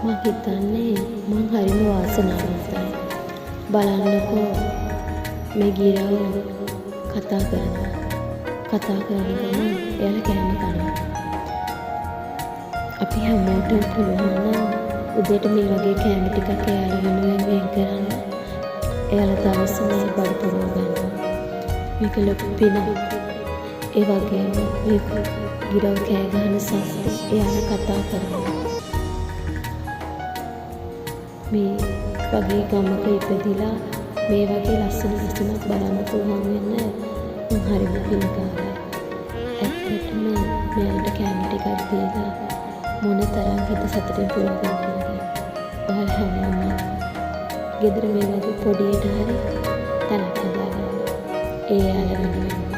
මං හිතන්නේ මං හරිම වාසනාවන්තයි. බලන්නකෝ මේ ගිරව කතා කරනවා. කතා කරන ගමන් එයාලා කෑම කනවා. අපි හැමෝටම පුළුවන් නම් උදේට මේ වගේ කෑම ටිකක් එයාලා වෙනුවෙන් වෙන් කරන්න. එයාලා දවස මේ බඩ පුරව ගන්නවා. මේක ලොකු පිනක්. ඒ වගේම මේ ගිරව කෑ ගහන සද්ද එයාලා කතා කරනවා. මේ වගේ ගමක ඉපදිලා මේ වගේ ලස්සන ලස්සනක් බලන්න පුළුවන් වෙන්න මං හරිම පින්කාරයි. ඇත්තටම මෙයාලට කෑම ටිකක් දීලා මොන තරම් හිත සතුටින් පුරවන්නද. ඔයාලා හැමෝම ගෙදර මේ වගේ පොඩියට හරි තැනක් හදාගන්න. ඒ යාළුවෝ